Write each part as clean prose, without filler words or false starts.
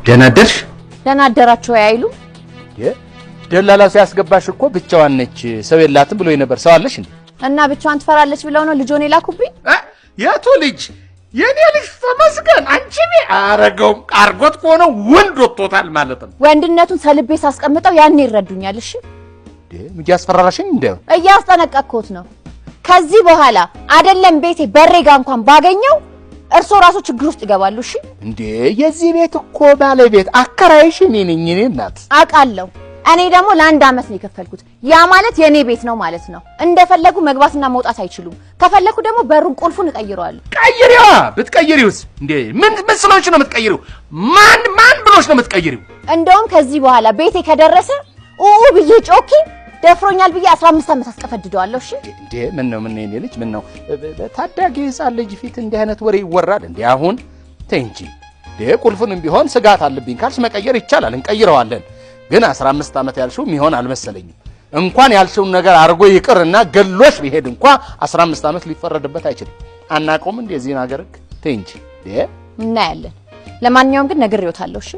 ደናደርሽ ደናደራቸው ያይሉ ደላላ ሲያስገባሽ እኮ ብቻዋን ነች ሰው የላትም ብሎ ነበር ሰው አለሽ እንዴ እና ብቻዋን ትፈራለች ብለው ነው ልጆኔ ላኩብኝ ያቶ ልጅ የኔ ልጅ ተመስገን አንቺ አረጋው አርጎት ሆኖ ወንድ ወጥቶታል ማለት ነው ወንድነቱን ሰልቤ ሳስቀምጠው ያን ይረዱኛል እሺ ምን ያስፈራራሽኝ እንዴ እያስጠነቀቅኩት ነው ከዚህ በኋላ አይደለም ቤቴ በሬጋ እንኳን ባገኘው እርሶ ራሱ ችግር ውስጥ ይገባሉ እሺ እንዴ የዚህ ቤት እኮ ባለቤት አከራይሽ እኔ ነኝ እኔ እናት አቃለው እኔ ደግሞ ለአንድ አመት ነው የከፈልኩት ያ ማለት የኔ ቤት ነው ማለት ነው እንደፈለጉ መግባትና መውጣት አይችሉም ከፈለኩ ደግሞ በሩን ቁልፉን እቀይረዋለሁ ቀይሪዋ ብትቀይሪውስ እንዴ ምን መስሎሽ ነው የምትቀይሪው ማን ብሎሽ ነው የምትቀይሪው እንደውም ከዚህ በኋላ ቤቴ ከደረሰ ብዬ ጮኪ ደፍሮኛል ብዬ 15 አመት አስቀፈድደዋለሁ እሺ እንዴ ምን ነው የኔ ልጅ ምን ነው ታዳጊ ህፃን ልጅ ፊት እንዲህ አይነት ወሬ ይወራል እንዴ አሁን ተንጂ ቁልፉንም ቢሆን ስጋት አለብኝ ካልሽ መቀየር ይቻላል እንቀይረዋለን ግን 15 አመት ያልሽው ሚሆን አልመሰለኝም እንኳን ያልሽውን ነገር አርጎ ይቅርና ገሎሽ ቢሄድ እንኳን 15 አመት ሊፈረድበት አይችልም አናቆም እንደዚህ ነገር ተንጂ እናያለን ለማንኛውም ግን ነግሬዎታለሁ እሺ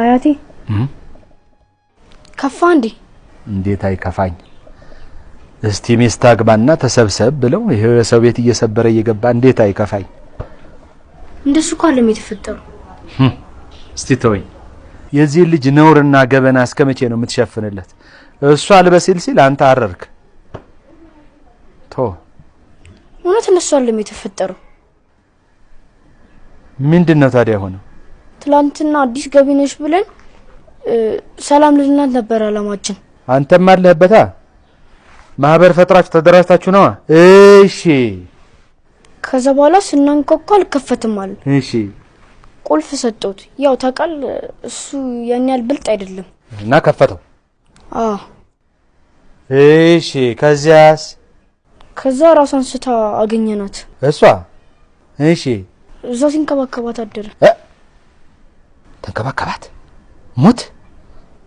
አያቴ ከፋ እንዴት አይከፋኝ እስቲ ሚስት አግባና ተሰብሰብ ብለው ይሄ ሰው ቤት እየሰበረ እየገባ እንዴት አይከፋኝ እንደሱ ካለም የተፈጠሩ እስቲ ተወኝ የዚህ ልጅ ነውርና ገበና እስከመቼ ነው የምትሸፍንለት እሱ አልበሲል ሲል አንተ አረርክ ቶ እውነት እነሱ አለም የተፈጠሩ ምንድነው ታዲያ ሆነ ትላንትና አዲስ ገቢ ነሽ ብለን ሰላም ልልናት ነበር አላማችን አንተም አለህበታ ማህበር ፈጥራችሁ ተደራጅታችሁ ነው እሺ ከዛ በኋላ ስናንኳኳ አልከፈትም አለ እሺ ቁልፍ ሰጠሁት ያው ታውቃል እሱ ያን ያህል ብልጥ አይደለም እና ከፈተው እሺ ከዛ ራሷን ስታ አገኘናት እሷ እሺ እዛ ሲንከባከባት አደረ ተንከባከባት ሞት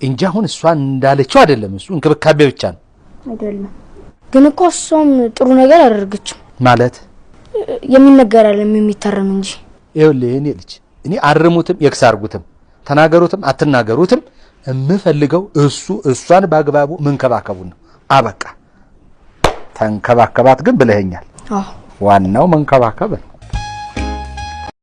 እንጂ አሁን እሷ እንዳለችው አይደለም እሱ እንክብካቤ ብቻ ነው አይደለም ግን እኮ እሷም ጥሩ ነገር አደረገችው ማለት የሚነገር አይደለም የሚታረም እንጂ ይኸውልህ እኔ ልጅ እኔ አርሙትም የክሳርጉትም ተናገሩትም አትናገሩትም እምፈልገው እሷን ባግባቡ መንከባከቡ ነው አበቃ ተንከባከባት ግን ብለኸኛል ዋናው መንከባከብ